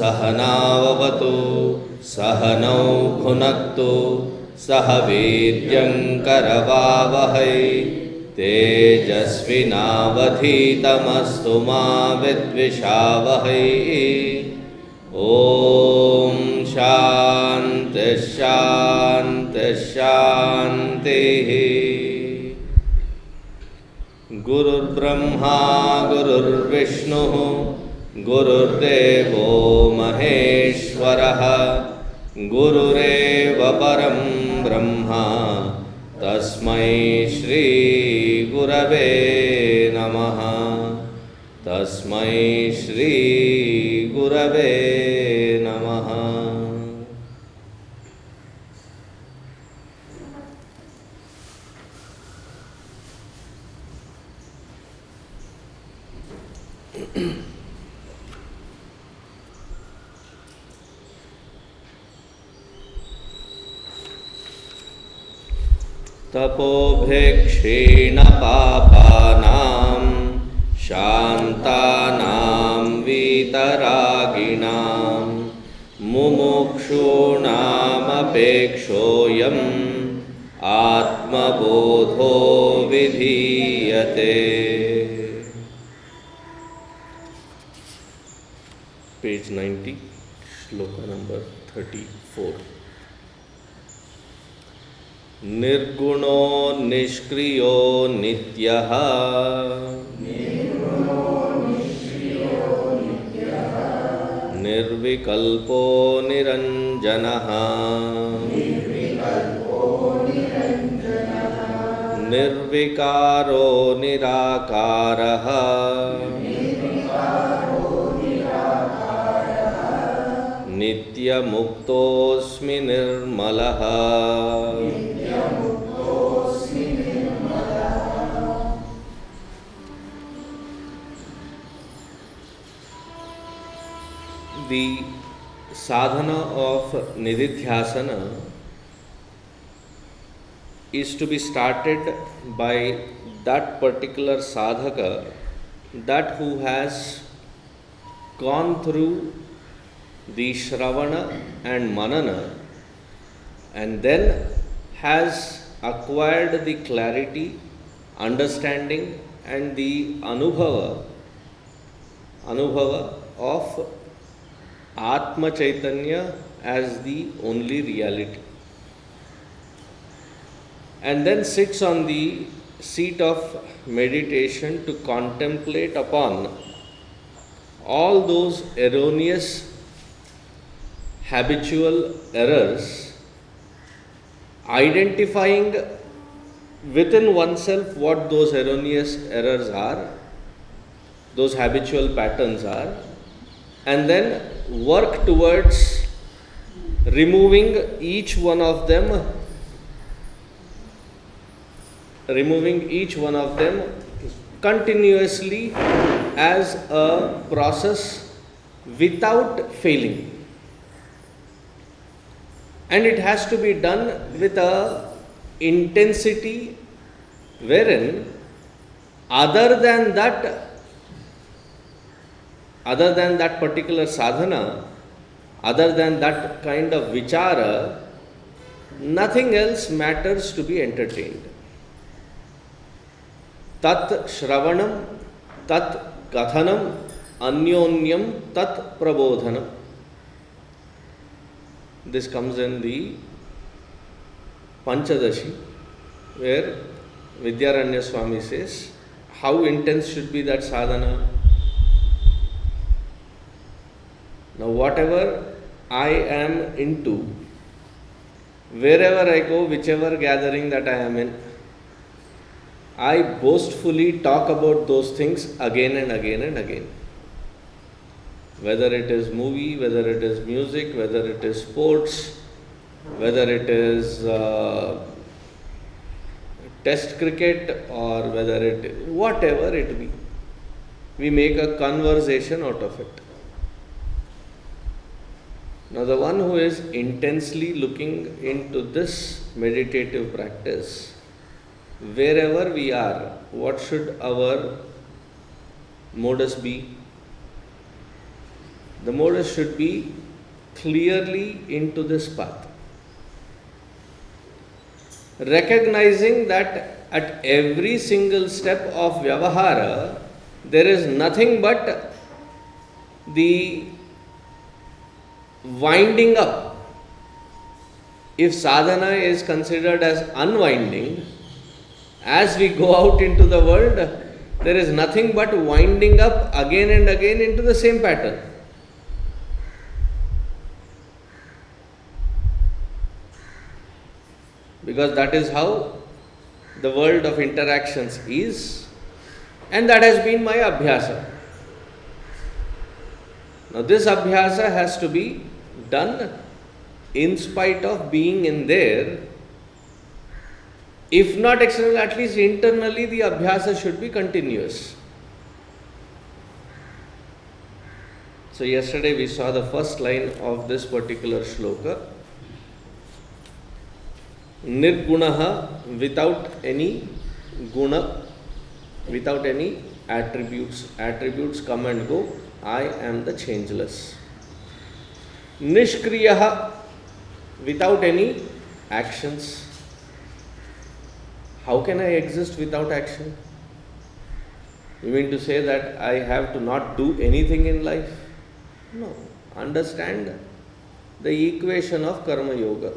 सहनाववतु सहनौ भुनक्तु सह वीर्यङ्करवावहै तेजस्विनावधीतमस्तु मा विद्विषावहै। ॐ शान्ति शान्ति शान्तिः। गुरुर्ब्रह्मा गुरुर्विष्णुः गुरुर्देवो महेश्वरः गुरुरेव परं ब्रह्मा तस्मै श्री गुरवे नमः। तस्मै श्री गुरवे नमः। तपोभिक्षीण पापानां शान्तानां वीतरागिणां मुमुक्षूणामपेक्षोऽयम् आत्मबोधो विधीयते। Page 90 shloka number 34। निर्गुणो निष्क्रियो नित्यः निर्विकल्पो निरञ्जनः निर्विकारो निराकारः नित्यमुक्तोऽस्मि निर्मलः। The sadhana of nididhyasana is to be started by that particular sadhaka, that who has gone through the shravana and manana and then has acquired the clarity, understanding and the anubhava of Atma Chaitanya as the only reality, and then sits on the seat of meditation to contemplate upon all those erroneous habitual errors, identifying within oneself what those erroneous errors are, those habitual patterns are, and then work towards removing each one of them continuously as a process without failing. And it has to be done with a intensity wherein other than that particular sadhana, other than that kind of vichara, nothing else matters to be entertained. Tat shravanam, tat kathanam, Anyonyam tat prabodhanam. This comes in the Panchadashi, where Vidyaranya Swami says, how intense should be that sadhana? Now, whatever I am into, wherever I go, whichever gathering that I am in, I boastfully talk about those things again and again and again. Whether it is movie, whether it is music, whether it is sports, whether it is test cricket, or whether it, whatever it be, we make a conversation out of it. Now, the one who is intensely looking into this meditative practice, wherever we are, what should our modus be? The modus should be clearly into this path. Recognizing that at every single step of vyavahara, there is nothing but the winding up. If sadhana is considered as unwinding, as we go out into the world, there is nothing but winding up again and again into the same pattern. Because that is how the world of interactions is, and that has been my abhyasa. Now, this abhyasa has to be done in spite of being in there. If not externally, at least internally, the abhyasa should be continuous. So, yesterday we saw the first line of this particular shloka. Nirguṇah, without any guna, without any attributes. Attributes come and go. I am the changeless. Niṣkriyo, without any actions. How can I exist without action? You mean to say that I have to not do anything in life? No. Understand the equation of karma yoga.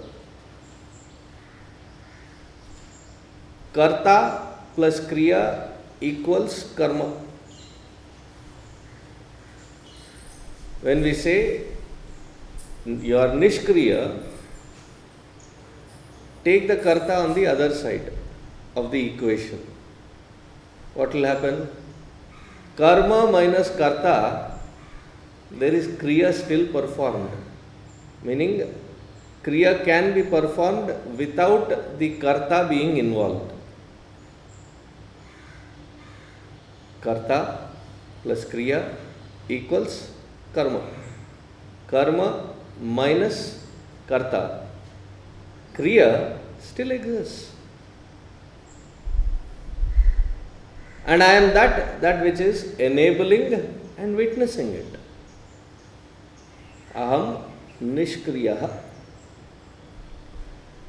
Karta plus kriya equals karma. When we say you are niṣkriyo, take the karta on the other side of the equation. What will happen? Karma minus karta, there is kriya still performed. Meaning, kriya can be performed without the karta being involved. Karta plus kriya equals karma. Karma minus karta. Kriya still exists. And I am that which is enabling and witnessing it. Aham niṣkriyo.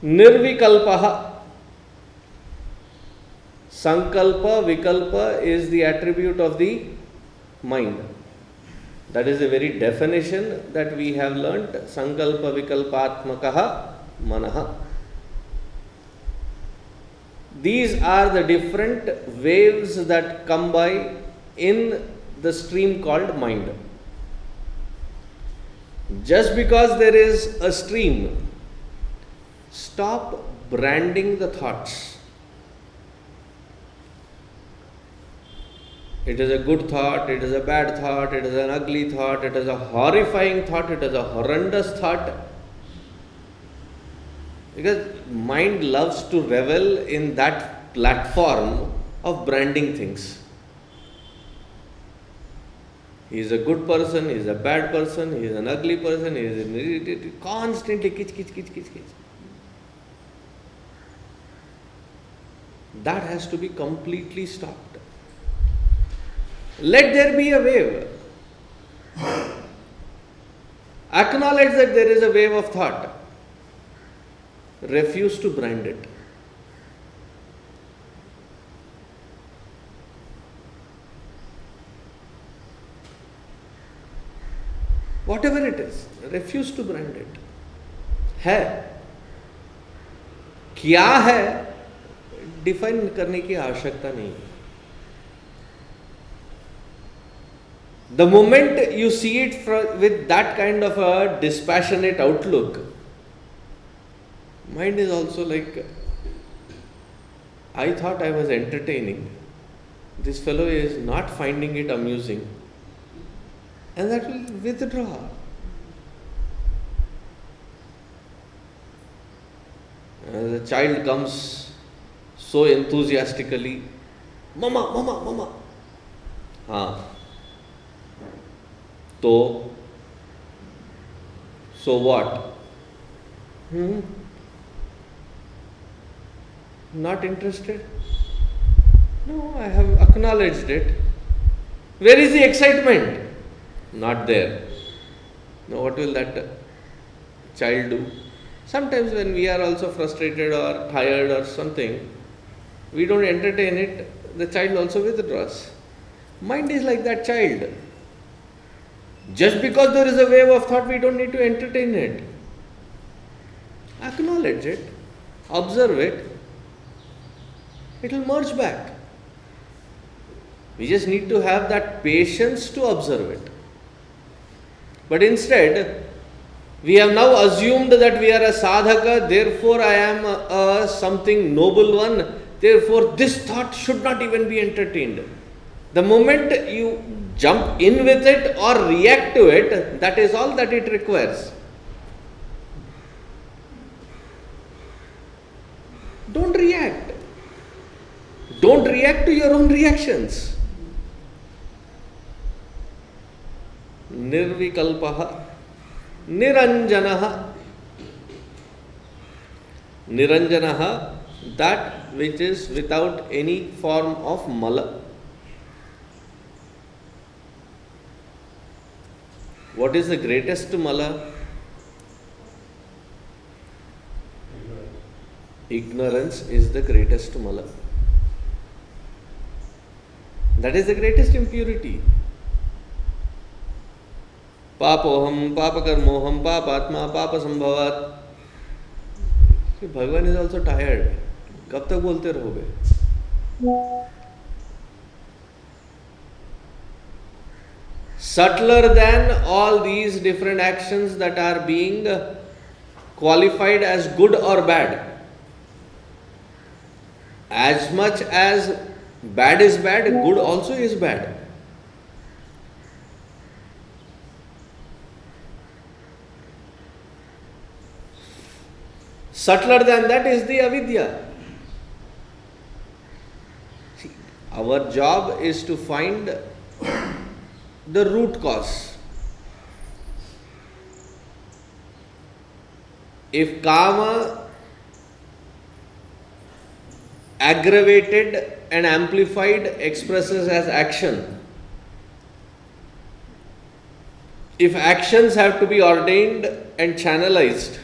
Nirvikalpo. Sankalpa, vikalpa is the attribute of the mind. That is the very definition that we have learnt. Sankalpa vikalpātmakaḥ manaḥ. These are the different waves that come by in the stream called mind. Just because there is a stream, stop branding the thoughts. It is a good thought, it is a bad thought, it is an ugly thought, it is a horrifying thought, it is a horrendous thought. Because mind loves to revel in that platform of branding things. He is a good person, he is a bad person, he is an ugly person, he is constantly kitch. That has to be completely stopped. Let there be a wave. Acknowledge that there is a wave of thought. Refuse to brand it. whatever it is, refuse to brand it. है, क्या है, define करने की आवश्यकता नहीं है. The moment you see it with that kind of a dispassionate outlook, mind is also like, I thought I was entertaining. This fellow is not finding it amusing. And that will withdraw. The child comes so enthusiastically, Mama, Mama, Mama. So what? Not interested? No, I have acknowledged it. Where is the excitement? Not there. Now what will that child do? Sometimes when we are also frustrated or tired or something, we don't entertain it, the child also withdraws. Mind is like that child. Just because there is a wave of thought, we don't need to entertain it. Acknowledge it, observe it, it will merge back. We just need to have that patience to observe it. But instead, we have now assumed that we are a sadhaka, therefore I am a something noble one, therefore this thought should not even be entertained. The moment you jump in with it or react to it, that is all that it requires. Don't react. Don't react to your own reactions. Nirvikalpo, niraṃjanaḥ. Niraṃjanaḥ, that which is without any form of mala. What is the greatest mala? Ignorance is the greatest mala. That is the greatest impurity. Papoham, papakarmoham, papatma, papasambhavat. See, Bhagavan is also tired. कब तक बोलते रहोगे? Subtler than all these different actions that are being qualified as good or bad. As much as bad is bad, good also is bad. Subtler than that is the avidya. See, our job is to find the root cause. If kama aggravated and amplified expresses as action, if actions have to be ordained and channelized,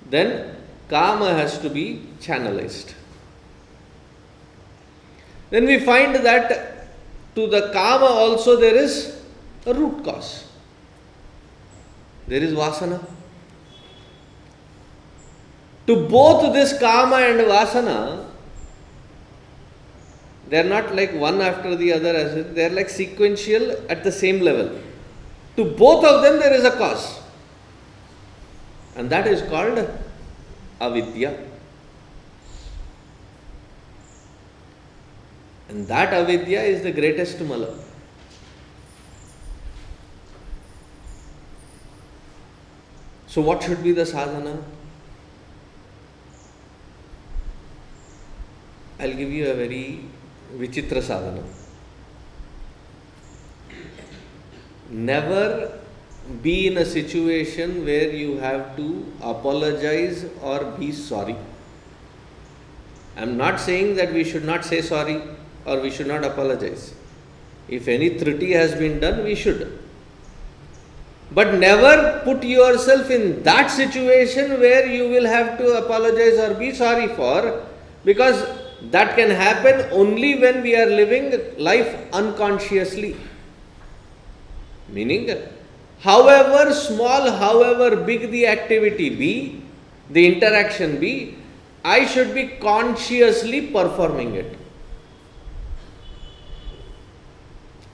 then kama has to be channelized. Then we find that to the kama also there is a root cause. There is vasana. To both this kama and vasana, they are not like one after the other, they are like sequential at the same level. To both of them there is a cause. And that is called avidya. And that avidya is the greatest mala. So what should be the sadhana? I'll give you a very vichitra sadhana. Never be in a situation where you have to apologize or be sorry. I'm not saying that we should not say sorry or we should not apologize. If any triti has been done, we should. But never put yourself in that situation where you will have to apologize or be sorry for, because that can happen only when we are living life unconsciously. Meaning, However small, however big the activity be, the interaction be, I should be consciously performing it.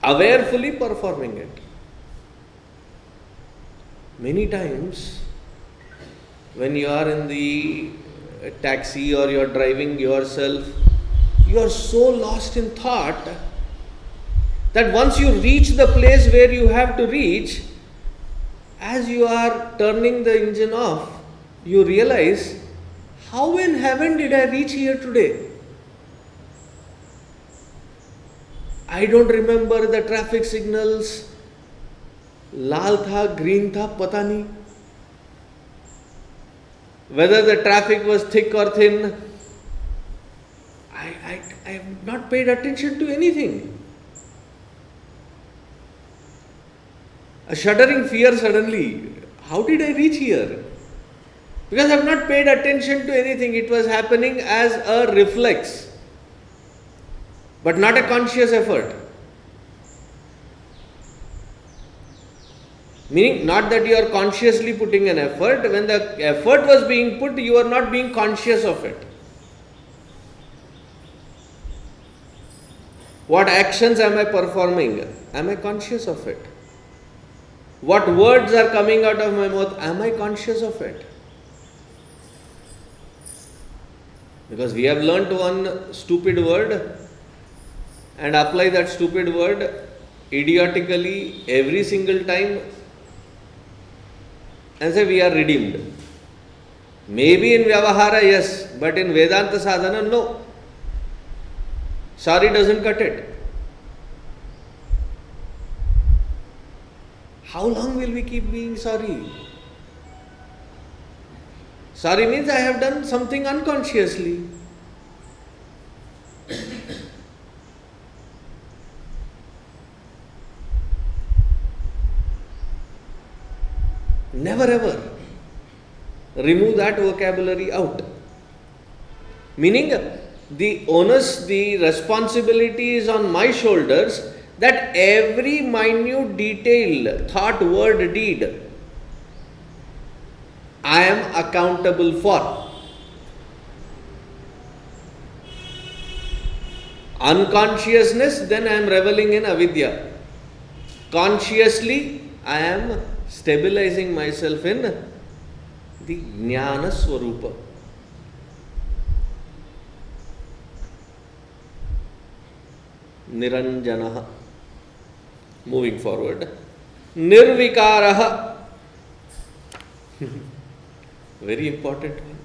Awarefully performing it. Many times, when you are in the taxi or you are driving yourself, you are so lost in thought that once you reach the place where you have to reach, as you are turning the engine off, you realize, how in heaven did I reach here today? I don't remember the traffic signals. लाल था, green था, पता नहीं. Whether the traffic was thick or thin, I have not paid attention to anything. A shuddering fear suddenly. How did I reach here? Because I have not paid attention to anything. It was happening as a reflex, but not a conscious effort. Meaning, not that you are consciously putting an effort. When the effort was being put, you are not being conscious of it. What actions am I performing? Am I conscious of it? What words are coming out of my mouth? Am I conscious of it? Because we have learnt one stupid word and apply that stupid word idiotically every single time and say we are redeemed. Maybe in Vyavahara, yes, but in Vedanta sadhana, no. Sorry doesn't cut it. How long will we keep being sorry? Sorry means I have done something unconsciously. Never ever remove that vocabulary out. Meaning, the onus, the responsibility is on my shoulders that every minute detail, thought, word, deed, I am accountable for. Unconsciousness, then I am reveling in avidya. Consciously, I am stabilizing myself in the jnana swarupa. Niraṃjanaḥ. Moving forward. Nirvikāro. Very important one.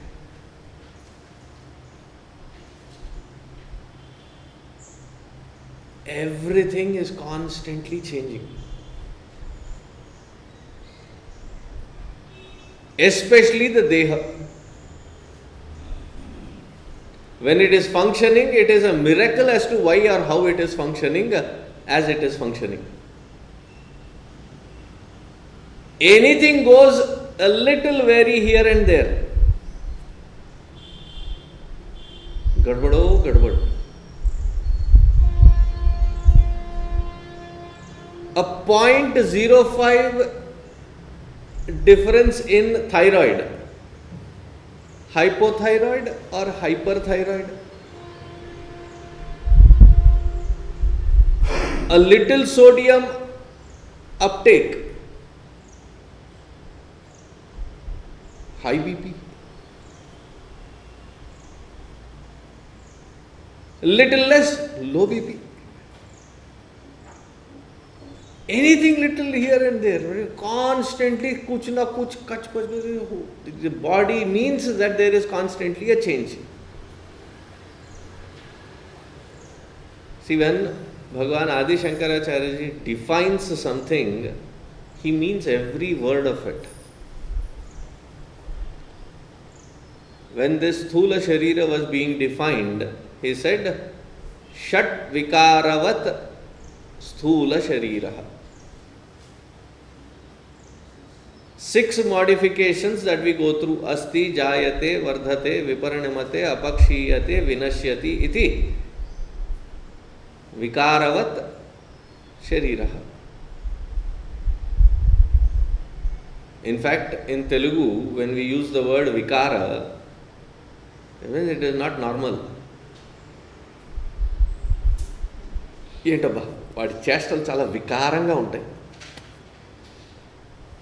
Everything is constantly changing. Especially the deha. When it is functioning, it is a miracle as to why or how it is functioning as it is functioning. Anything goes a little vary here and there. Gadbado, gadbad. A 0.05 difference in thyroid. Hypothyroid or hyperthyroid. A little sodium uptake. High BP. Little less, low BP. Anything little here and there, constantly kuch na kuch, kach pach. The body means that there is constantly a change. See, when Bhagavan Adi Shankaracharya ji defines something, he means every word of it. When this sthula sharira was being defined, he said, Shat vikaravat sthula sharira. 6 modifications that we go through. Asti, jayate, vardhate, viparinamate, apakshiyate, vinashyati iti. Vikaravat shariraha. In fact, in Telugu, when we use the word vikara, it is not normal. ఏంటబ్బా వాడి చేష్టలు చాలా వికారంగా ఉంటాయి.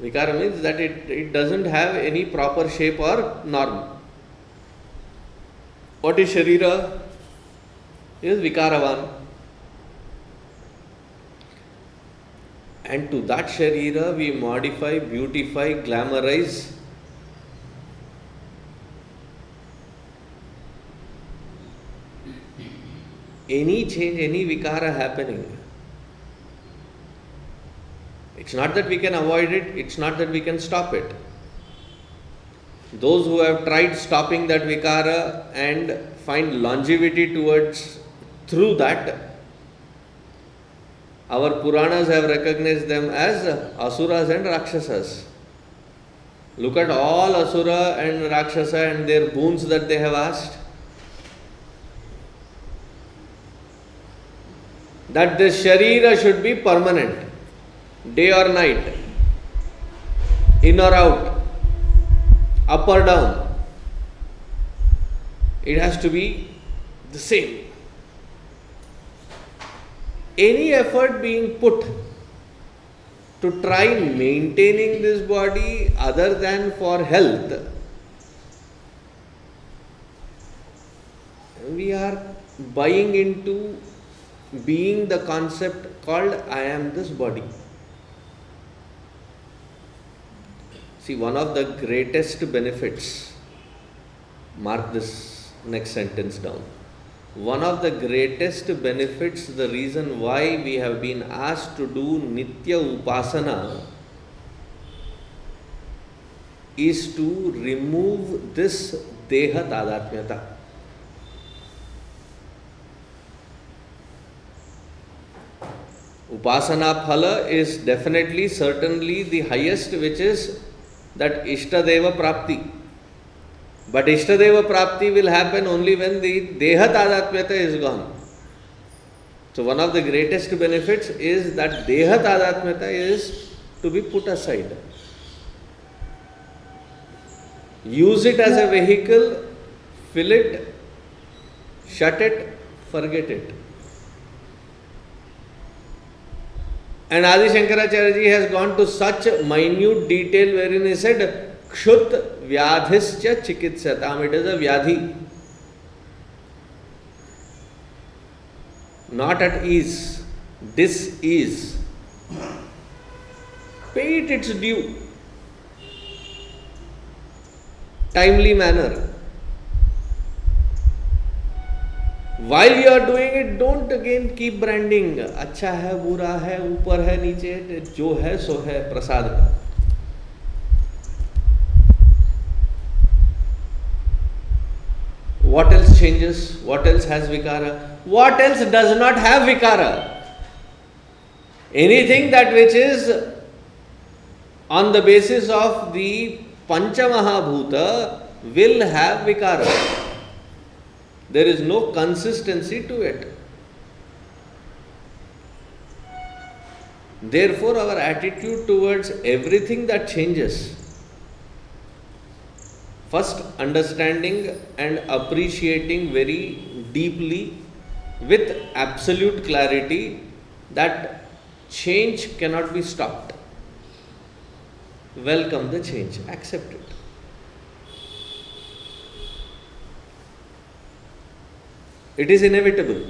Vikara means that it doesn't have any proper shape or norm. What is Sharira? It is Vikaravan. And to that Sharira we modify, beautify, glamorize. Any change, any Vikara happening. It's not that we can avoid it, it's not that we can stop it. Those who have tried stopping that Vikara and find longevity through that, our Puranas have recognized them as Asuras and Rakshasas. Look at all Asura and Rakshasa and their boons that they have asked. That the Sharira should be permanent. Day or night, in or out, up or down, it has to be the same. Any effort being put to try maintaining this body other than for health, we are buying into being the concept called I am this body. See, one of the greatest benefits, mark this next sentence down. One of the greatest benefits, the reason why we have been asked to do nitya upasana, is to remove this deha tadatmyata. Upasana phala is definitely, certainly the highest, which is that Ishtadeva Prapti. But Ishtadeva Prapti will happen only when the Deha Tadatmyata is gone. So one of the greatest benefits is that Deha Tadatmyata is to be put aside. Use it as a vehicle, fill it, shut it, forget it. And Adi Shankaracharya ji has gone to such minute detail wherein he said, Kshut vyadhischa chikitsatam. It is a vyadhi. Not at ease, dis-ease. Pay it its due. Timely manner. While you are doing it, don't again keep branding. अच्छा है, बुरा है, ऊपर है, नीचे, जो है सो है, प्रसाद. What else changes? What else has vikara? What else does not have vikara? Anything that which is on the basis of the Panchamahabhuta will have vikara. There is no consistency to it. Therefore, our attitude towards everything that changes, first understanding and appreciating very deeply with absolute clarity that change cannot be stopped. Welcome the change, accept it. It is inevitable.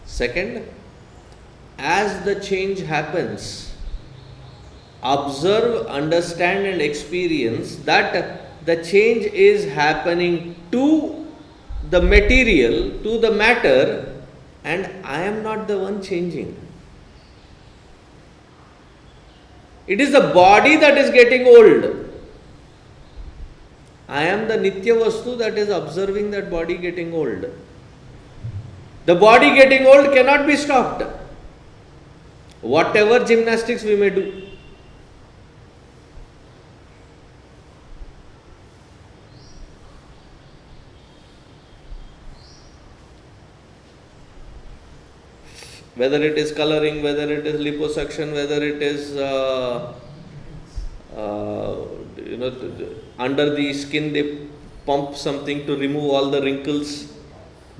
Second, as the change happens, observe, understand and experience that the change is happening to the material, to the matter, and I am not the one changing. It is the body that is getting old. I am the nitya vastu that is observing that body getting old. The body getting old cannot be stopped. Whatever gymnastics we may do. Whether it is coloring, whether it is liposuction, whether it is under the skin they pump something to remove all the wrinkles,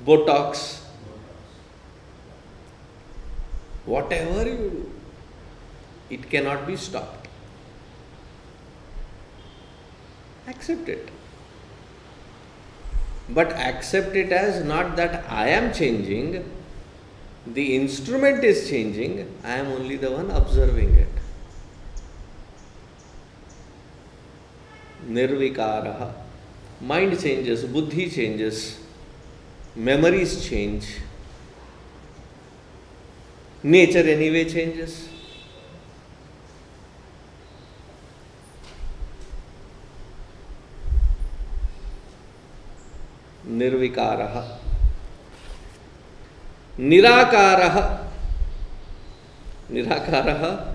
Botox. Whatever you do, it cannot be stopped. Accept it. But accept it as not that I am changing, the instrument is changing, I am only the one observing it. Nirvikāro. Mind changes, buddhi changes, memories change. Nature anyway changes. Nirvikāro. Nirākāro. Nirākāro.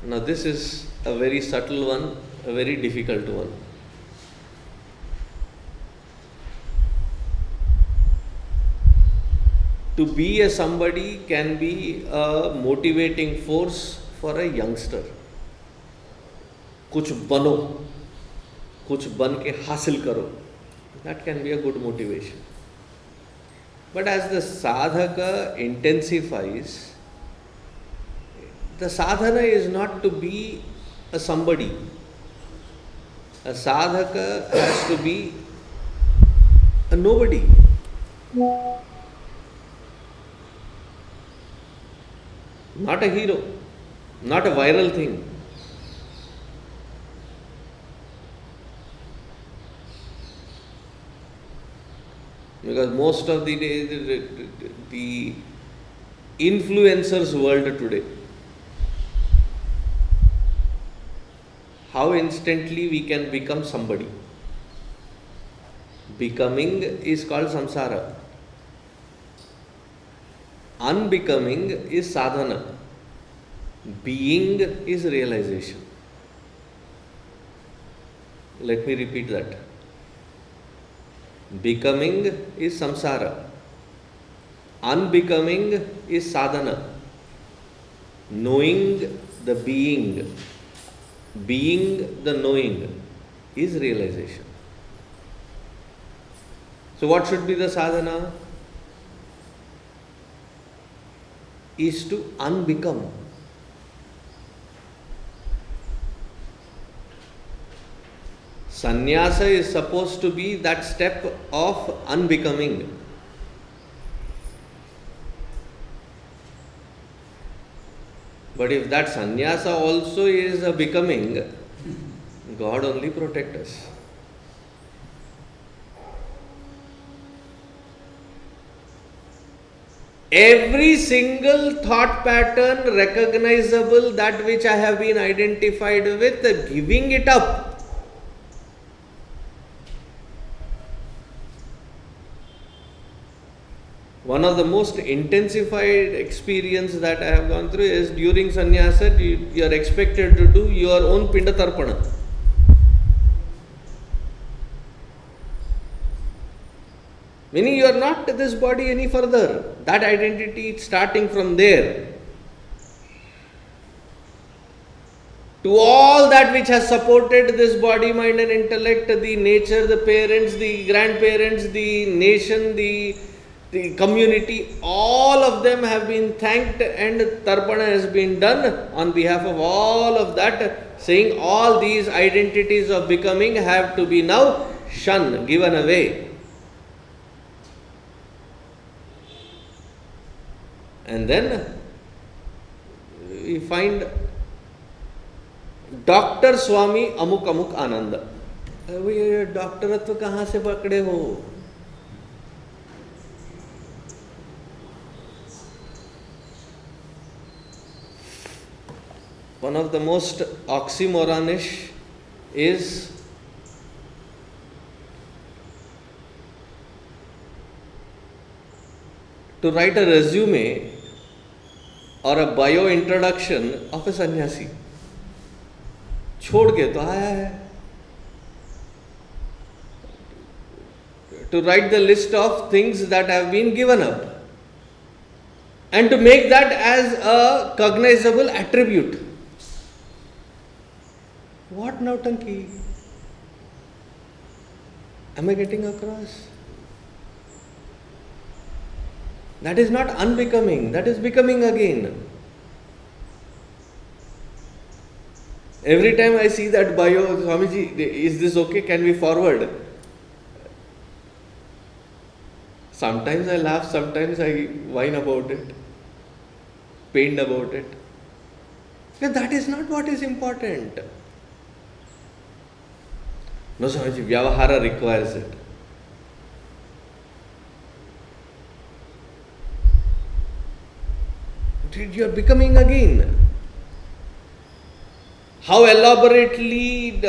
Now this is a very subtle one, a very difficult one. To be a somebody can be a motivating force for a youngster. कुछ बनो, कुछ बन के हासिल करो. That can be a good motivation. But as the sadhaka intensifies, the sadhana is not to be a somebody. A sadhaka has to be a nobody. Not a hero, not a viral thing. Because most of the influencers world today, how instantly we can become somebody. Becoming is called samsara. Unbecoming is sadhana. Being is realization. Let me repeat that. Becoming is samsara. Unbecoming is sadhana. Knowing the being the knowing is realization. So what should be the sadhana? Is to unbecome. Sannyasa is supposed to be that step of unbecoming. But if that sannyasa also is a becoming, God only protect us. Every single thought pattern recognizable, that which I have been identified with, giving it up. One of the most intensified experience that I have gone through is during sannyasa, you are expected to do your own pinda tarpana. Meaning you are not this body any further. That identity starting from there. To all that which has supported this body, mind and intellect, the nature, the parents, the grandparents, the nation, the community, all of them have been thanked and tarpana has been done on behalf of all of that, saying all these identities of becoming have to be now shunned, given away. And then we find doctor Swami अमुक अमुक आनंद. ये डॉक्टरत्व कहाँ से पकड़े हो? One of the most oxymoronish is to write a resume or a bio introduction of a sannyasi. छोड़ के तो आया है. To write the list of things that have been given up and to make that as a cognizable attribute. What nautanki? Am I getting across? That is not unbecoming, that is becoming again. Every time I see that bio, Swamiji, is this okay? Can we forward? Sometimes I laugh, sometimes I whine about it, pained about it. Because that is not what is important. No, Swamiji, Vyavahara requires it. You are becoming again. How elaborately,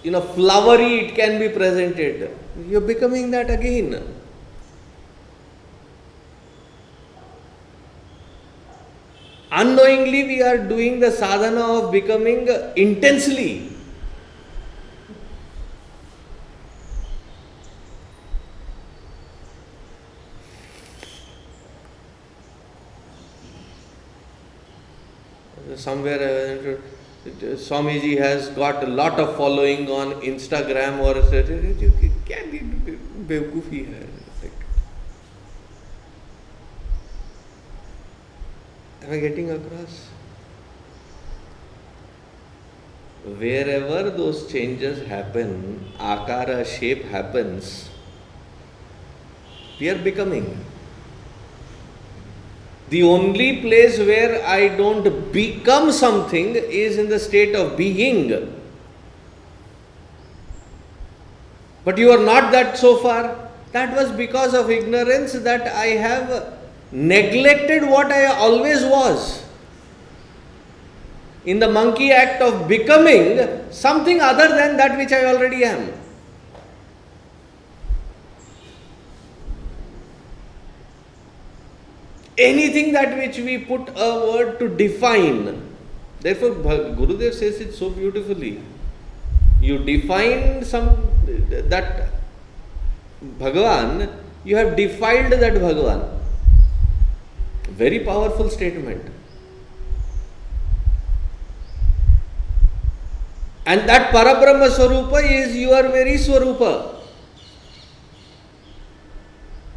flowery it can be presented. You are becoming that again. Unknowingly, we are doing the sadhana of becoming intensely. Somewhere Swamiji has got a lot of following on Instagram or बेवकूफ़ी है. Am I getting across? Wherever those changes happen, akara, shape happens, we are becoming. The only place where I don't become something is in the state of being. But you are not that so far. That was because of ignorance that I have neglected what I always was. In the monkey act of becoming something other than that which I already am. Anything that which we put a word to define. Therefore, Gurudev says it so beautifully. You define that Bhagavan, you have defiled that Bhagavan. Very powerful statement. And that Parabrahma Swarupa is your very Swarupa.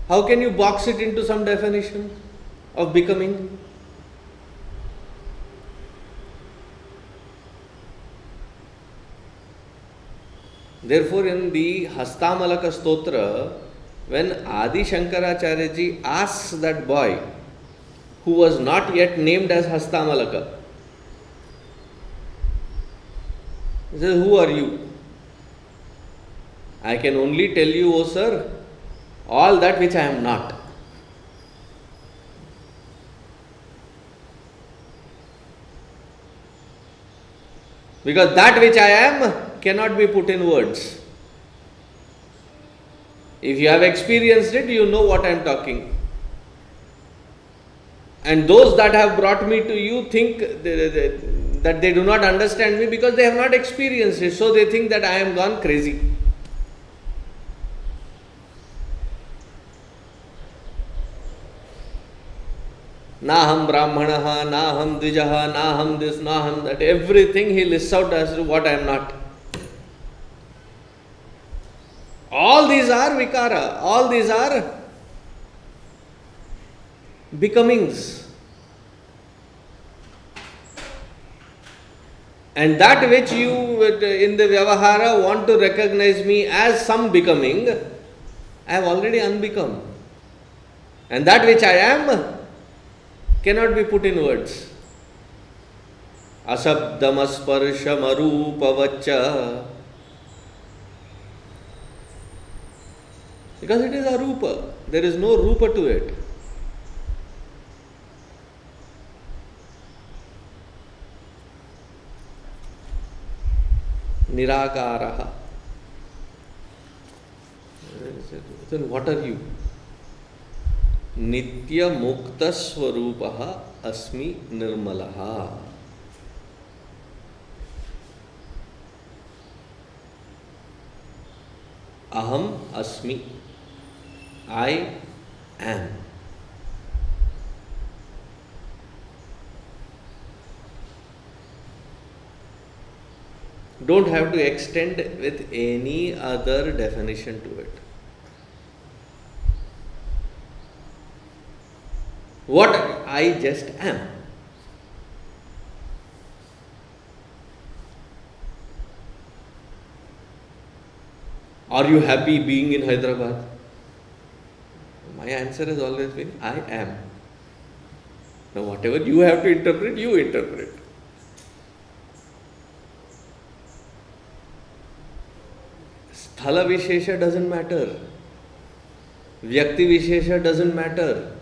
How can you box it into some definition of becoming? Therefore, in the Hastamalaka Stotra, when Adi Shankaracharya ji asks that boy, who was not yet named as Hastamalaka, he says, "Who are you?" "I can only tell you, O sir, all that which I am not." Because that which I am cannot be put in words. If you have experienced it, you know what I am talking. And those that have brought me to you think that they do not understand me because they have not experienced it. So they think that I am gone crazy. Naham brahmanaha, naham dvijaha, naham this, naham that. Everything he lists out as to what I am not. All these are vikara. All these are becomings. And that which you in the Vyavahara want to recognize me as some becoming, I have already unbecome. And that which I am cannot be put in words. Asabdamasparshamarupa. Because it is arupa. There is no rupa to it. Nirākārah. Then what are you? nityamukto'smi asmi nirmalaḥ. Aham asmi. I am. Don't have to extend with any other definition to it. What I just am. Are you happy being in Hyderabad? My answer has always been, I am. Now whatever you have to interpret, you interpret. Sthala Vishesha doesn't matter. Vyakti Vishesha doesn't matter.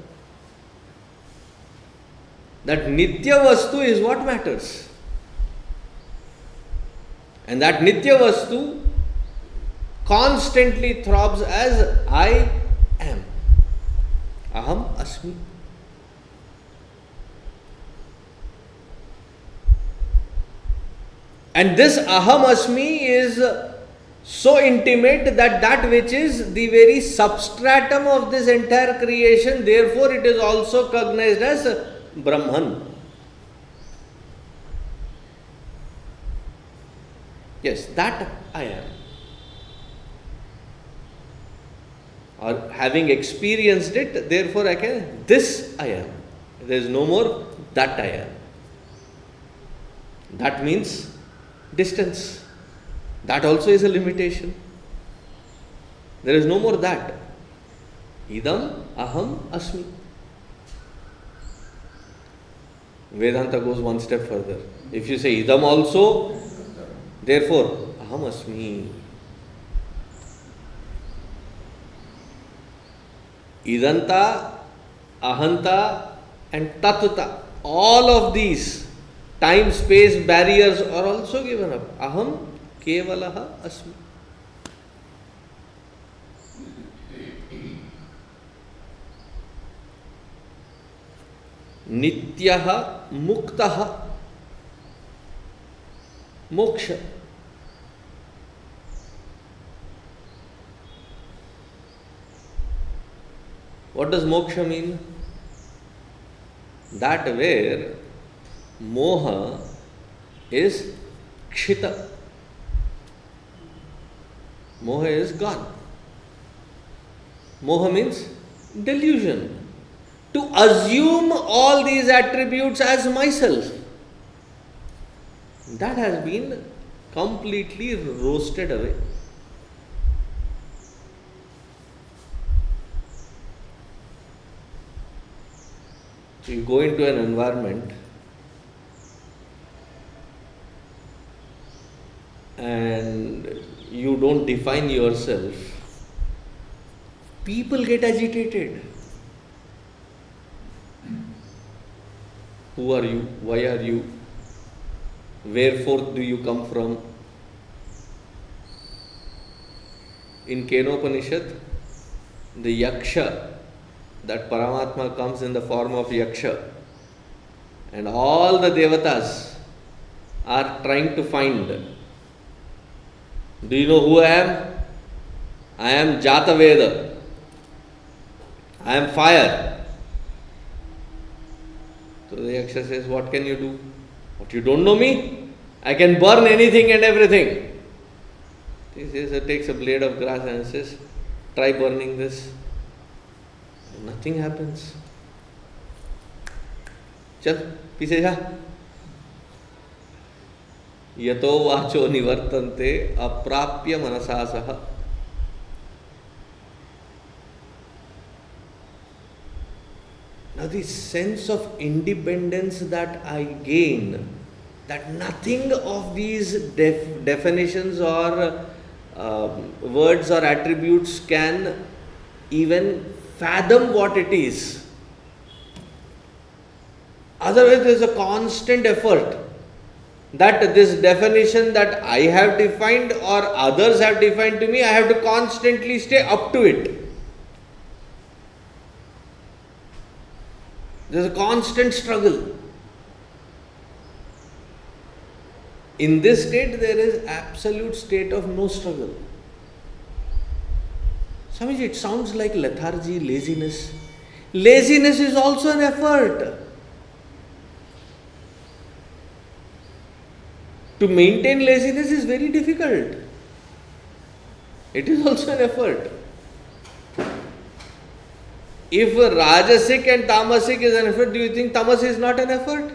That Nitya Vastu is what matters. And that Nitya Vastu constantly throbs as I am. Aham asmi. And this aham asmi is so intimate that that which is the very substratum of this entire creation, therefore it is also cognized as Brahman. Yes, that I am. Or having experienced it, therefore I can, this I am. There is no more that I am. That means distance. That also is a limitation. There is no more that. Idam aham asmi. Vedanta goes one step further. If you say idam also, therefore aham asmi. Idanta, ahanta and tatata, all of these time space barriers are also given up. Aham kevalaha asmi. Nityaha muktaha. Moksha. What does moksha mean? That where moha is kshita. Moha is gone. Moha means delusion. To assume all these attributes as myself. That has been completely roasted away. So you go into an environment and you don't define yourself, people get agitated. Who are you? Why are you? Wherefore do you come from? In Kenopanishad, the Yaksha, that Paramatma comes in the form of Yaksha, and all the Devatas are trying to find. Do you know who I am? I am Jataveda. I am fire. So the Yaksha says, what can you do? What, you don't know me? I can burn anything and everything. He says, takes a blade of grass and says, try burning this. Nothing happens. Chal, पीछे जा. यतो वाचो निवर्तन्ते अप्राप्य मनसा सह. Now the sense of independence that I gain, that nothing of these definitions or words or attributes can even fathom what it is. Otherwise there is a constant effort that this definition that I have defined or others have defined to me, I have to constantly stay up to it. There is a constant struggle. In this state, there is absolute state of no struggle. Swamiji, it sounds like lethargy, laziness. Laziness is also an effort. To maintain laziness is very difficult. It is also an effort. If rajasic and tamasic is an effort, do you think tamas is not an effort?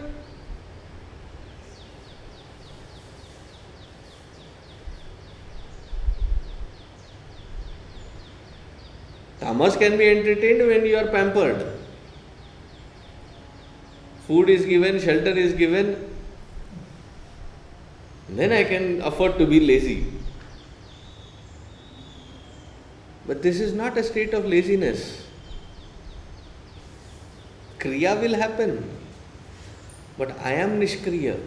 Tamas can be entertained when you are pampered. Food is given, shelter is given, then I can afford to be lazy. But this is not a state of laziness. Kriya will happen, but I am niṣkriyo,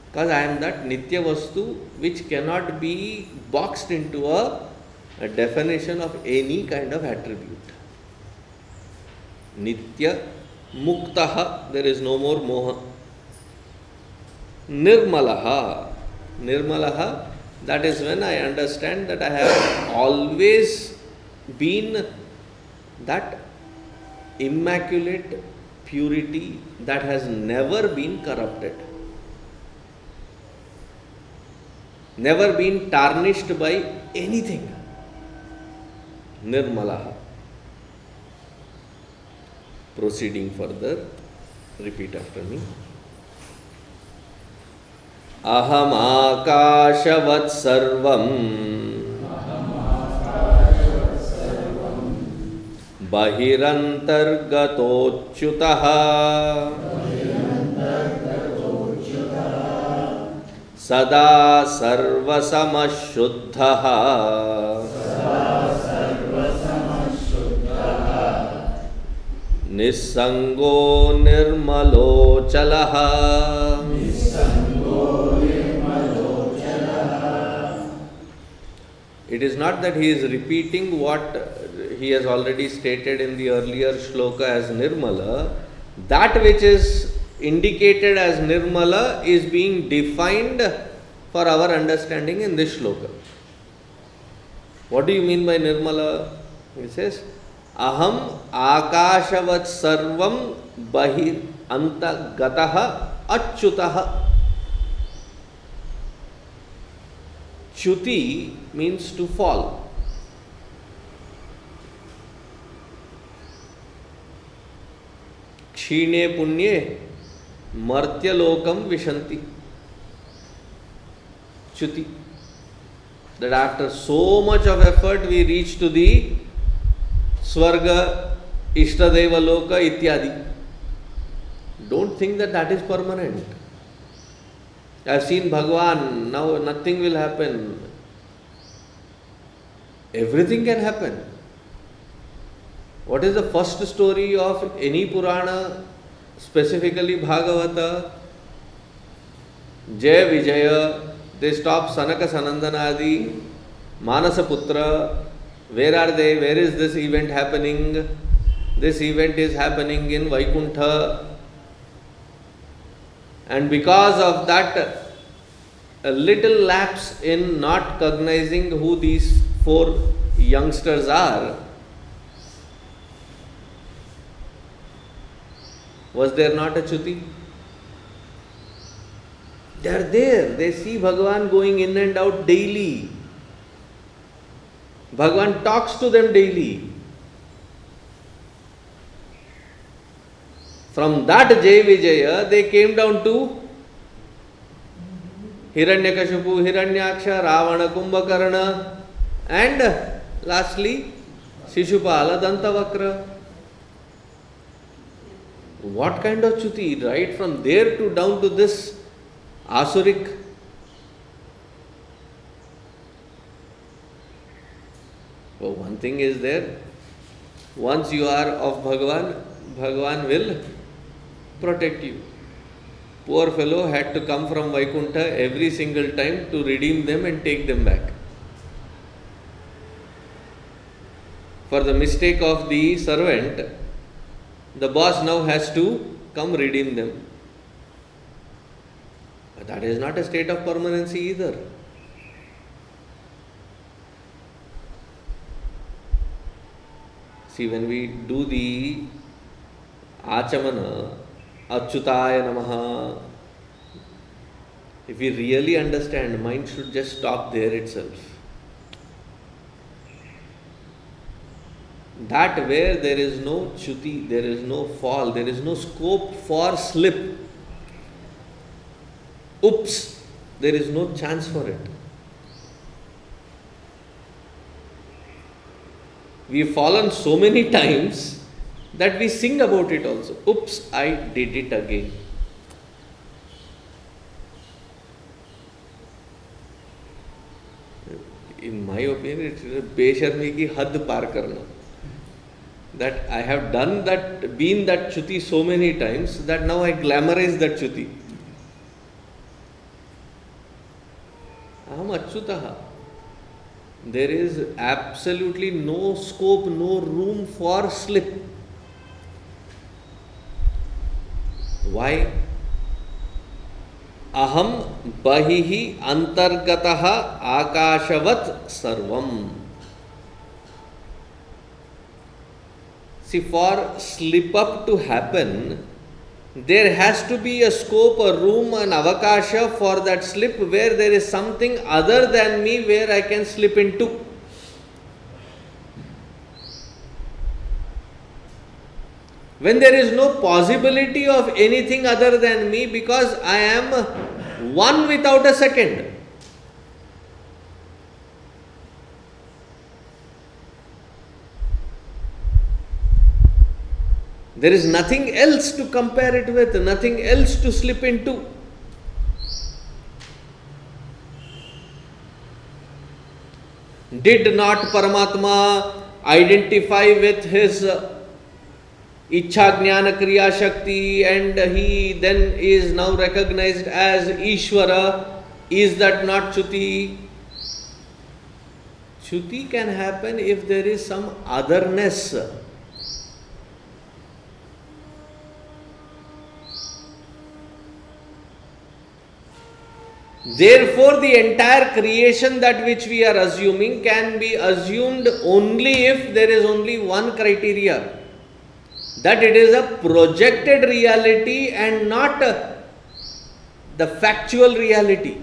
because I am that nitya vastu which cannot be boxed into a definition of any kind of attribute. nityamukto'smi, there is no more moha. nirmalaḥ, that is when I understand that I have always been that immaculate purity that has never been corrupted, never been tarnished by anything. Nirmalaḥ. Proceeding further, repeat after me. ahamākāśavatsarvaṃ bahirantargato'cyutaḥ sadā sarvasamaḥ niṣkriyo nirmalo'calaḥ. It is not that he is repeating what he has already stated in the earlier shloka as nirmala. That which is indicated as nirmala is being defined for our understanding in this shloka. What do you mean by nirmala? He says, ahamākāśavatsarvaṃ bahirantargato'cyutaḥ. Chuti means to fall. Kshine punye martyalokam vishanti. Chuti. That after so much of effort we reach to the Swarga, Ishtadeva Loka, ityadi. Don't think that that is permanent. I have seen Bhagwan, now nothing will happen. Everything can happen. What is the first story of any Purana, specifically Bhagavata? Jaya Vijaya, they stop Sanaka Sanandanadi, Manasaputra. Where are they? Where is this event happening? This event is happening in Vaikuntha. And because of that, a little lapse in not cognizing who these four youngsters are, was there not a Chuti? They are there. They see Bhagavan going in and out daily. Bhagavan talks to them daily. From that Jaya Vijaya, they came down to Hiranyakashipu, Hiranyaksha, Ravana, Kumbhakarna, and lastly Shishupala, Dantavakra. What kind of Chuti? Right from there to down to this Asuric. So one thing is there, once you are of Bhagavan, Bhagavan will protect you. Poor fellow had to come from Vaikuntha every single time to redeem them and take them back. For the mistake of the servant, the boss now has to come redeem them. But that is not a state of permanency either. See, when we do the Achamana, Achyutaya Namaha, If we really understand, mind should just stop there itself. That where there is no chuti, there is no fall, there is no scope for slip. Oops, there is no chance for it. We've fallen so many times that we sing about it also. Oops, I did it again. In my opinion, it is a besharmi ki had par karna. That I have done that, been that chuti so many times that now I glamorize that chuti. Aham achyutaḥ. There is absolutely no scope, no room for slip. Why? Aham bahirantargato'cyutaḥ ahamākāśavatsarvaṃ. See, for slip up to happen, there has to be a scope, a room, an avakasha for that slip where there is something other than me where I can slip into. When there is no possibility of anything other than me because I am one without a second. There is nothing else to compare it with, nothing else to slip into. Did not Paramatma identify with his Ichha Jnana Kriya Shakti and he then is now recognized as Ishvara? Is that not Chuti? Chuti can happen if there is some otherness. Therefore, the entire creation that which we are assuming can be assumed only if there is only one criteria, that it is a projected reality and not the factual reality.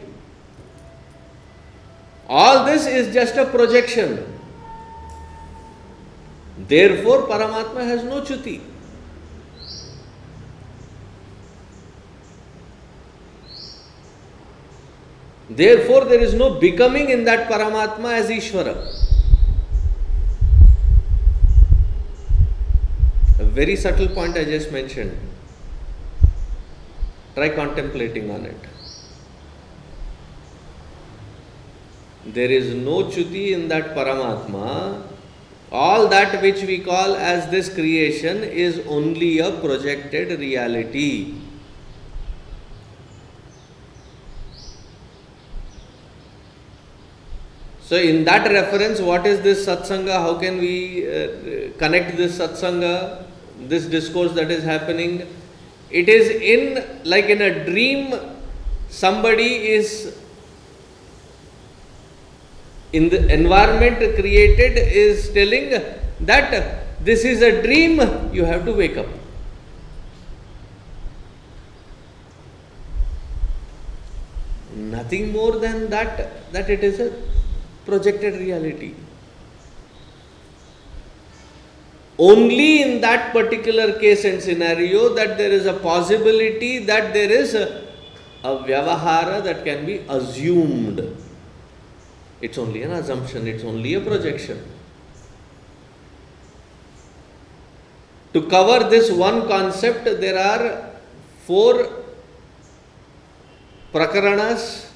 All this is just a projection. Therefore, Paramatma has no chuti. Therefore, there is no becoming in that Paramatma as Ishvara. A very subtle point I just mentioned. Try contemplating on it. There is no chuti in that Paramatma. All that which we call as this creation is only a projected reality. So in that reference, what is this satsanga? How can we connect this satsanga, this discourse that is happening? It is in, like in a dream, somebody is in the environment created is telling that this is a dream, you have to wake up. Nothing more than that, that it is a projected reality. Only in that particular case and scenario that there is a possibility that there is a vyavahara that can be assumed. It's only an assumption, it's only a projection. To cover this one concept, there are 4 prakaranas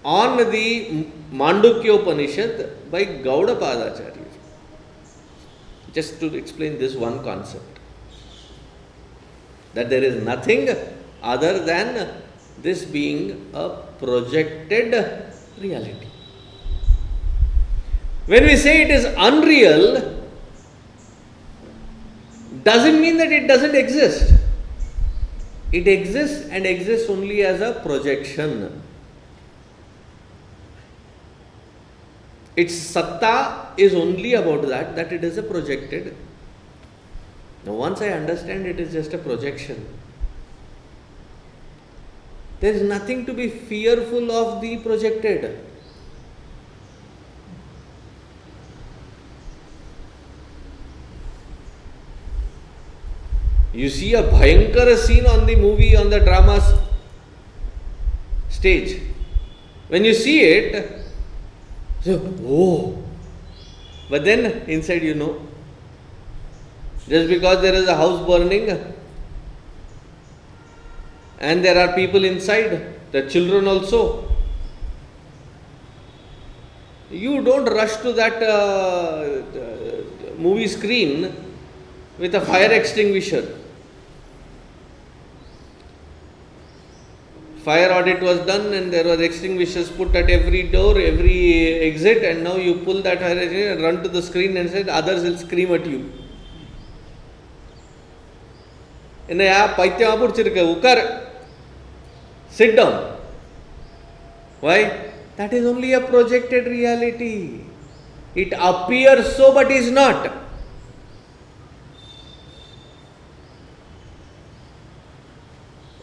on the Mandukya Upanishad by Gaudapadacharya. Just to explain this one concept. That there is nothing other than this being a projected reality. When we say it is unreal, doesn't mean that it doesn't exist. It exists and exists only as a projection. Its satta is only about that it is a projected. Now once I understand it is just a projection, There is nothing to be fearful of the projected. You see a bhayankara scene on the movie, on the drama's stage. When you see it, oh, but then inside you know, just because there is a house burning and there are people inside, the children also, you don't rush to that movie screen with a fire extinguisher. Fire audit was done and there was extinguishers put at every door, every exit, and now you pull that fire extinguisher and run to the screen and say others will scream at you. Sit down. Why? That is only a projected reality. It appears so but is not.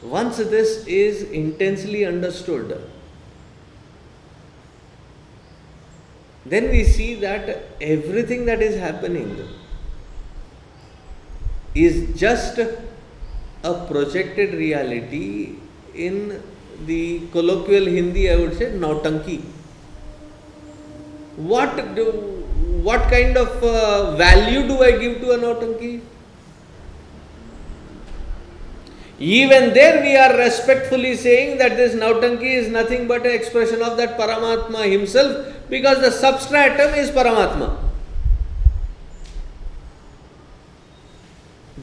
Once this is intensely understood, then we see that everything that is happening is just a projected reality. In the colloquial Hindi, I would say nautanki. What kind of value do I give to a nautanki? Even there we are respectfully saying that this nautanki is nothing but an expression of that Paramatma himself, because the substratum is Paramatma,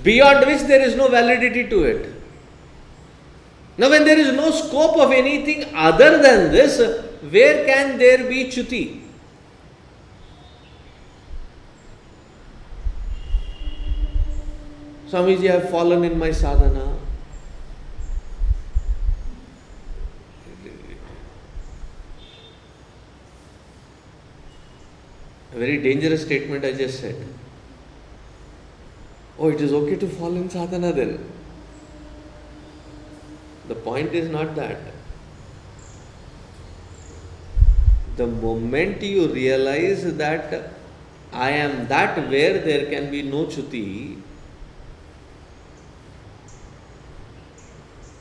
beyond which there is no validity to it. Now when there is no scope of anything other than this, where can there be chuti? Swamiji, I have fallen in my sadhana. A very dangerous statement I just said. Oh, it is okay to fall in sadhana then. The point is not that. The moment you realize that I am that where there can be no chuti,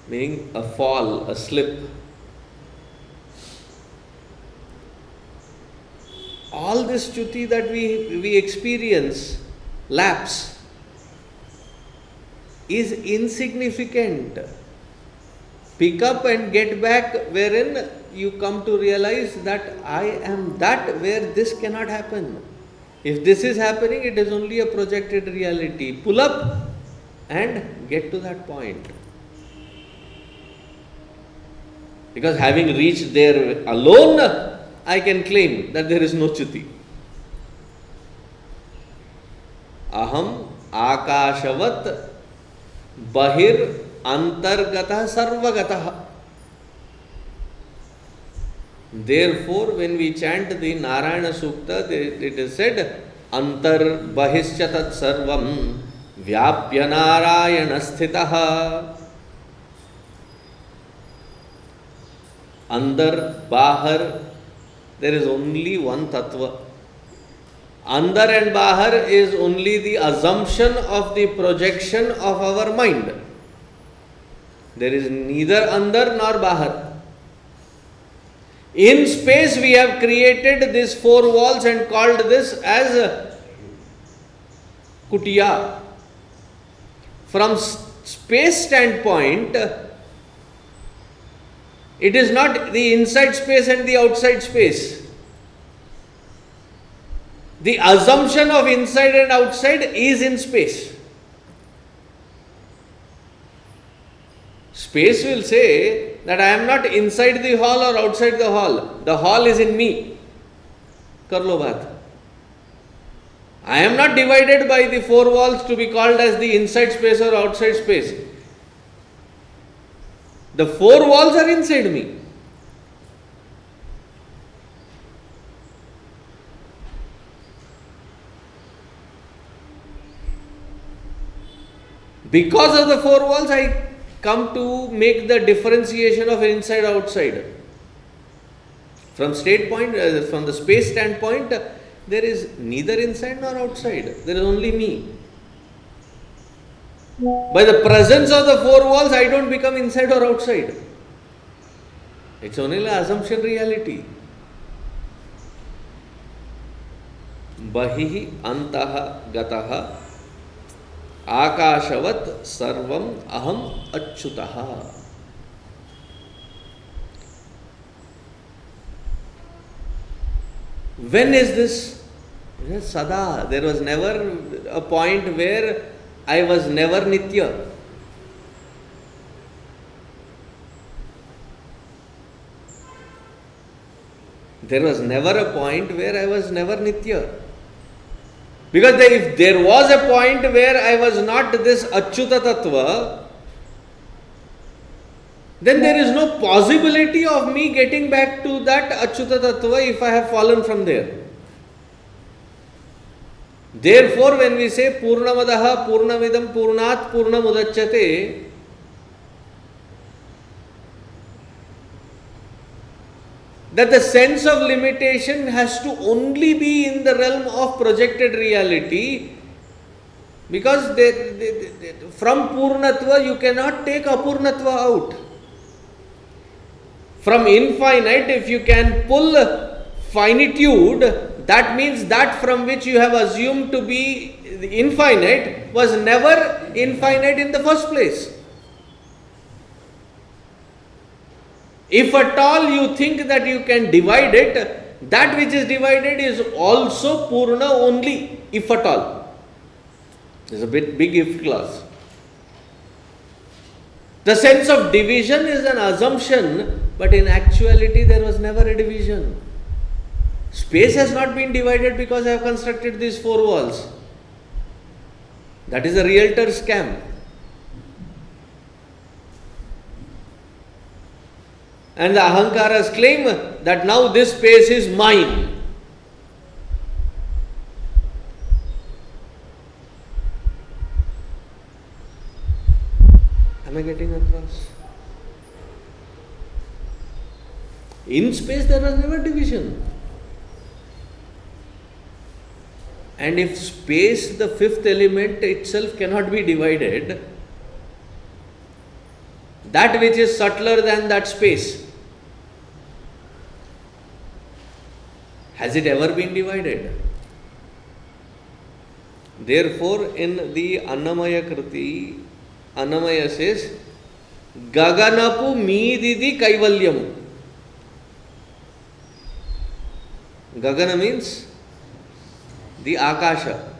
meaning a fall, a slip, all this chuti that we experience, lapse, is insignificant. Pick up and get back, wherein you come to realize that I am that where this cannot happen. If this is happening, it is only a projected reality. Pull up and get to that point. Because having reached there alone, I can claim that there is no chuti. ahamākāśavatsarvaṃ bahirantargato'cyutaḥ sarvagataḥ. Therefore, when we chant the Narayana Sukta, it is said, antar bahischa tat sarvam vyāpya narayana sthitaḥ. Andar, bahar, there is only one tattva. Andar and bahar is only the assumption of the projection of our mind. There is neither andar nor bahar. In space we have created these four walls and called this as kutiya. From space standpoint, it is not the inside space and the outside space. The assumption of inside and outside is in space. Space will say that I am not inside the hall or outside the hall. The hall is in me. Kar lo baat. I am not divided by the four walls to be called as the inside space or outside space. The four walls are inside me. Because of the four walls, I come to make the differentiation of inside outside. From from the space standpoint, there is neither inside nor outside. There is only me. By the presence of the four walls, I don't become inside or outside. It's only an assumption reality. Bahihi antaha gataha ahamākāśavatsarvaṃ ahamākāśavatsarvaṃ. When is this? Sadā. There was never a point where I was never nitya. There was never a point where I was never nitya. Because if there was a point where I was not this achyuta tattva, then there is no possibility of me getting back to that achyuta tattva if I have fallen from there. Therefore, when we say purnamadaha purnamidam purnat purnamudachyate, that the sense of limitation has to only be in the realm of projected reality, because from purnatva you cannot take apurnatva out. From infinite, if you can pull finitude, that means that from which you have assumed to be infinite was never infinite in the first place. If at all you think that you can divide it, that which is divided is also Purna only, if at all. There's a big if clause. The sense of division is an assumption, but in actuality there was never a division. Space has not been divided because I have constructed these four walls. That is a realtor scam. And the ahankaras claim that now this space is mine. Am I getting across? In space there was never division. And if space, the fifth element itself, cannot be divided, that which is subtler than that space, has it ever been divided? Therefore, in the Annamaya Kriti, Annamaya says, Gaganapu Meedidi Kaivalyam. Gagana means the Akasha.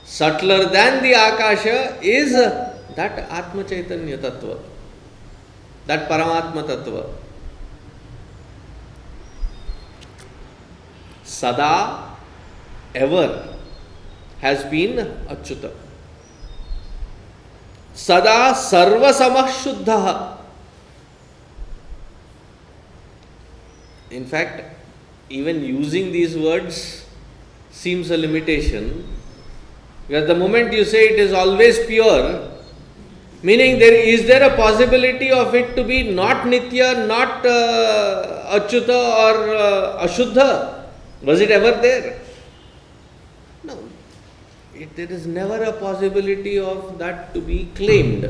Subtler than the Akasha is that Atma Chaitanya Tattva, that Paramatma Tattva. Sadā, ever, has been Achyuta. Sadā sarvasamaḥ shuddhaḥ. In fact, even using these words seems a limitation, because the moment you say it is always pure, meaning is there a possibility of it to be not nitya, not achyuta or ashuddha? Was it ever there? No. There is never a possibility of that to be claimed.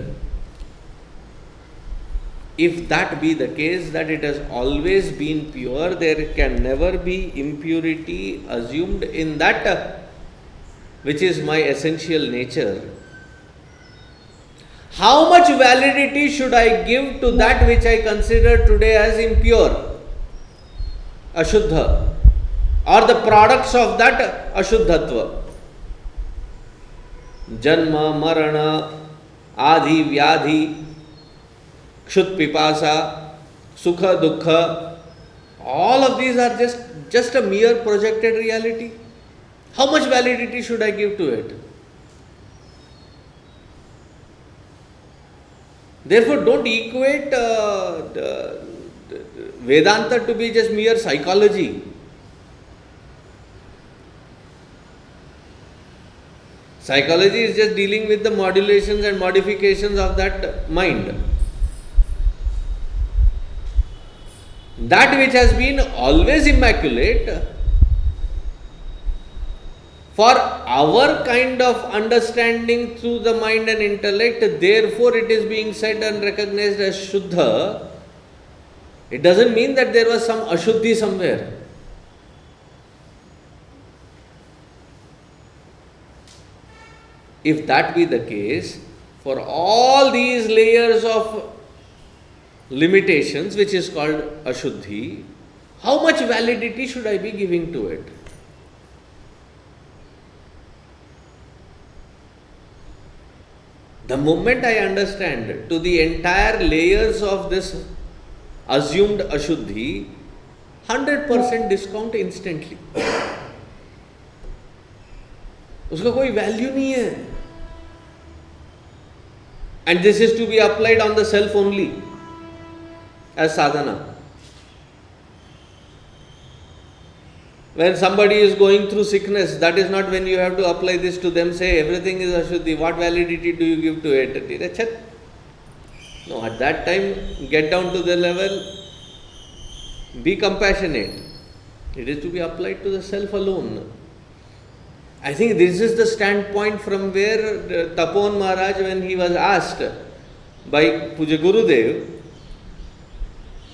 If that be the case, that it has always been pure, there can never be impurity assumed in that which is my essential nature. How much validity should I give to that which I consider today as impure, ashuddha, or the products of that ashuddhatva? Janma, marana, adi, vyadhi, kshut pipasa, sukha, dukkha, all of these are just a mere projected reality. How much validity should I give to it? Therefore, don't equate Vedanta to be just mere psychology. Psychology is just dealing with the modulations and modifications of that mind. That which has been always immaculate, for our kind of understanding through the mind and intellect, therefore it is being said and recognized as Shuddha. It doesn't mean that there was some Ashuddhi somewhere. If that be the case, for all these layers of limitations, which is called Ashuddhi, how much validity should I be giving to it? The moment I understand to the entire layers of this assumed Ashuddhi, 100% discount instantly. उसका कोई value नहीं है. And this is to be applied on the self only as sadhana. When somebody is going through sickness, that is not when you have to apply this to them, say everything is Ashuddhi, what validity do you give to it? No, at that time, get down to the level, be compassionate. It is to be applied to the self alone. I think this is the standpoint from where Tapon Maharaj, when he was asked by Puja Gurudev,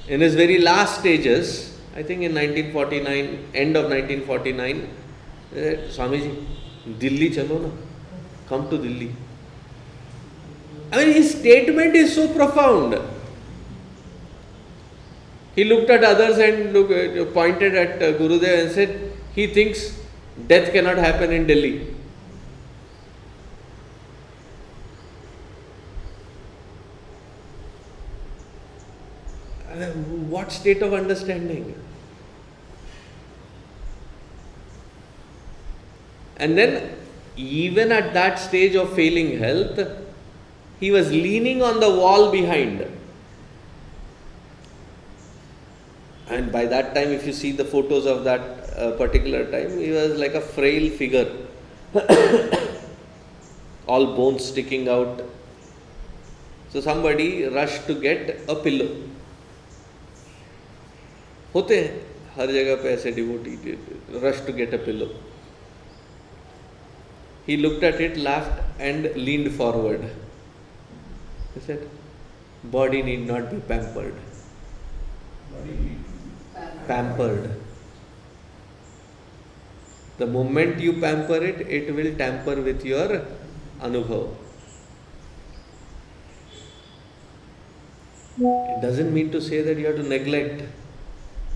in his very last stages, I think in 1949, end of 1949, Swamiji, Delhi chalo na, come to Delhi. I mean, his statement is so profound. He looked at others and pointed at Gurudev and said, he thinks death cannot happen in Delhi. What state of understanding? And then, even at that stage of failing health, he was leaning on the wall behind. And by that time, if you see the photos of that particular time, he was like a frail figure. All bones sticking out. So somebody rushed to get a pillow. होते हैं हर जगह पे ऐसे devotee, rush to get a pillow. He looked at it, laughed and leaned forward. He said, body need not be pampered. Pampered. The moment you pamper it, it will tamper with your anubhav. It doesn't mean to say that you have to neglect.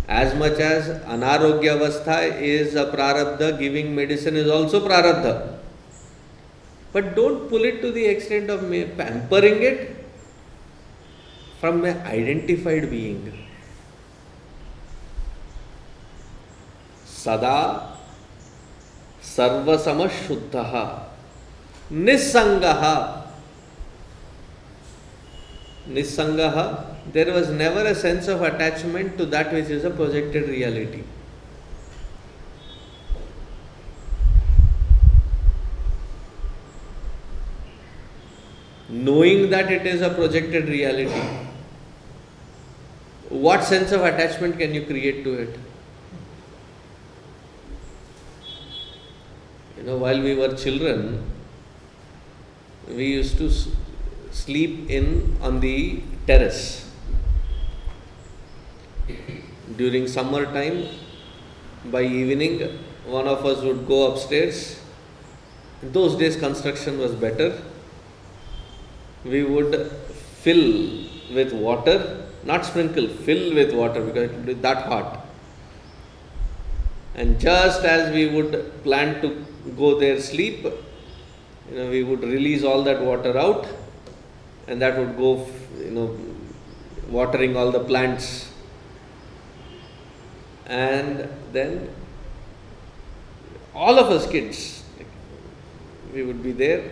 As much as anarogya avastha is a prarabdha, giving medicine is also prarabdha. But don't pull it to the extent of pampering it from an identified being. Sadā sarvasamaḥ shuddhaḥ niṣkriyo. Niṣkriyo, there was never a sense of attachment to that which is a projected reality. Knowing that it is a projected reality, what sense of attachment can you create to it? While we were children, we used to sleep on the terrace. During summer time, by evening, one of us would go upstairs. In those days, construction was better. We would fill with water, not sprinkle, fill with water because it would be that hot. And just as we would plan to go there sleep, we would release all that water out, and that would go, watering all the plants. And then all of us kids, we would be there,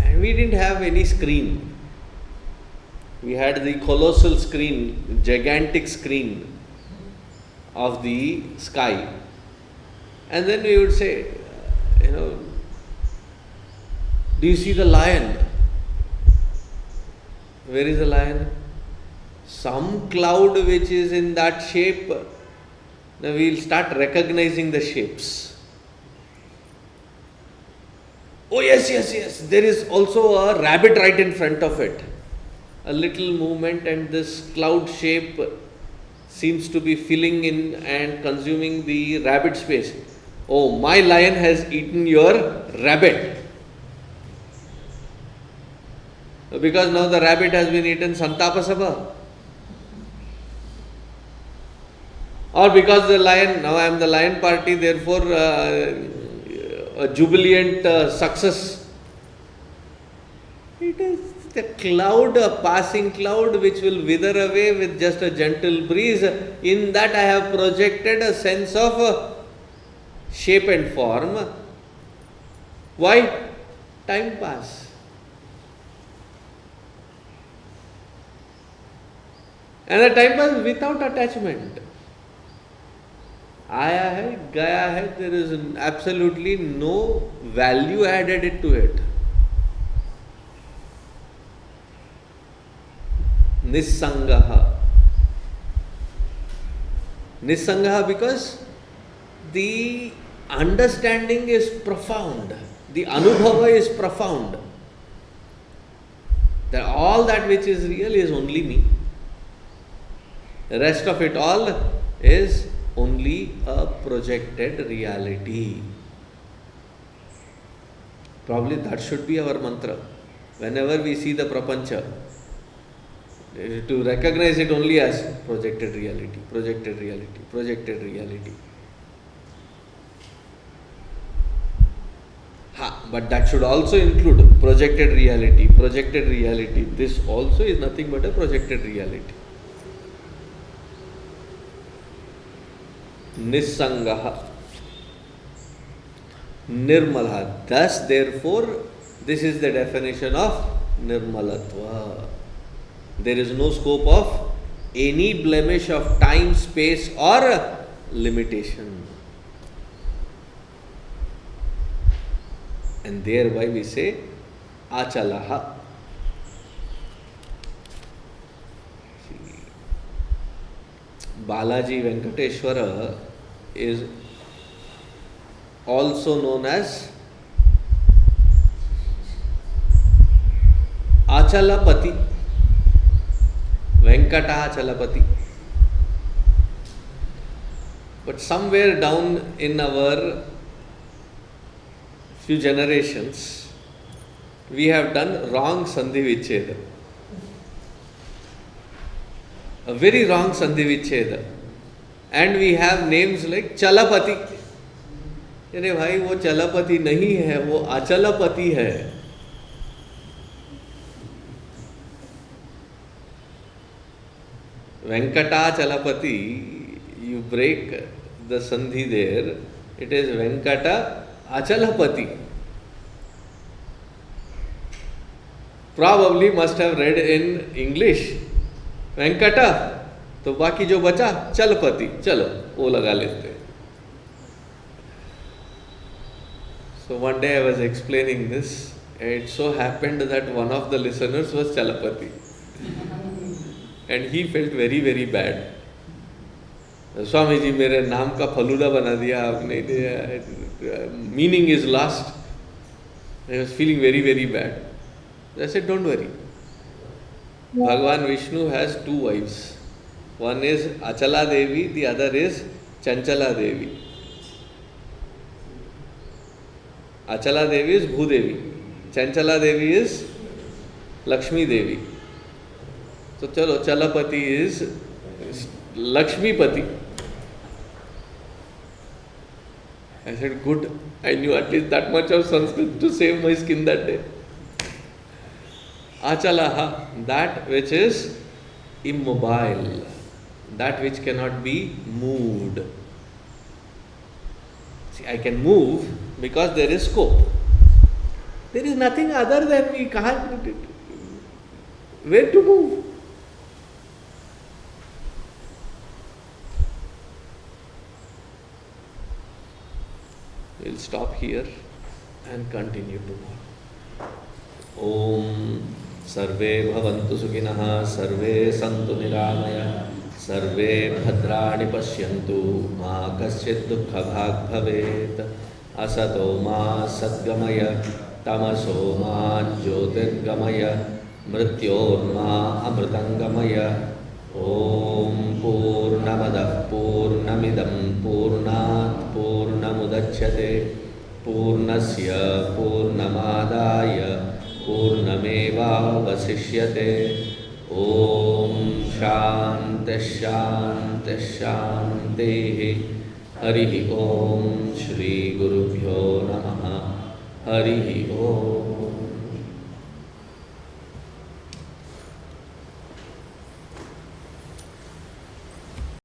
and we didn't have any screen. We had the colossal screen, gigantic screen of the sky. And then we would say, You know, do you see the lion? Where is the lion? Some cloud which is in that shape, now we will start recognizing the shapes. Oh yes, there is also a rabbit right in front of it. A little movement and this cloud shape seems to be filling in and consuming the rabbit space. Oh, my lion has eaten your rabbit. Because now the rabbit has been eaten, santapa sabha. Or because the lion, now I am the lion party, therefore a jubilant success. It is the cloud, a passing cloud which will wither away with just a gentle breeze. In that I have projected a sense of shape and form. Why? Time pass. And the time pass without attachment. आया है, गया है, there is absolutely no value added to it. Niṣkriyo. Niṣkriyo because the understanding is profound, the anubhava is profound. That all that which is real is only me. The rest of it all is only a projected reality. Probably that should be our mantra. Whenever we see the prapancha, to recognize it only as projected reality, projected reality, projected reality. But that should also include projected reality, projected reality. This also is nothing but a projected reality. Niṣkriyo, nirmalaḥ. Thus, therefore, this is the definition of nirmalatva. There is no scope of any blemish of time, space, or limitation. And thereby we say achalaḥ. Balaji Venkateshwara is also known as Achalapati, Venkatachalapati. But somewhere down in our few generations, we have done wrong Sandhi Vicheda. A very wrong Sandhi Vicheda. And we have names like Chalapati. अरे भाई वो चलपति नहीं है, वो अचलपति है. Venkatachalapati, you break the Sandhi there, it is Venkata Achalapati. Probably must have read in English Venkata, तो बाकी जो बचा चलपति, चलो वो लगा लेते. So one day I was explaining this, and it so happened that one of the listeners was Chalapati. And he felt very, very bad. Swami ji, मेरे नाम का फलूदा बना दिया आपने, meaning is lost. I was feeling very, very bad. I said, don't worry. Bhagavan Vishnu has two wives. One is Achala Devi, the other is Chanchala Devi. Achala Devi is Bhudevi. Chanchala Devi is Lakshmi Devi. So chalo, Chalapati is Lakshmipati. I said, good. I knew at least that much of Sanskrit to save my skin that day. Achalaha, that which is immobile, that which cannot be moved. See, I can move because there is scope. There is nothing other than we can't. Where to move? We'll stop here. and continue tomorrow. Om Sarve Bhavantu Sukhinah, Sarve Santu Niramaya, Sarve Bhadrani Pashyantu, Ma Kaschid Dukkha Bhag Bhavet, Asato Ma Sadgamaya, Tamaso Ma Jyotirgamaya, Mrityorma Amritangamaya. Om Purnamadah Purnamidam Purnat Purnamudachyate Purnasya Purnamadaya Purnameva Vasishyate. Om Shanti Shanti Shanti. Harihi Om Shri Gurubhyo Namaha. Harihi Om.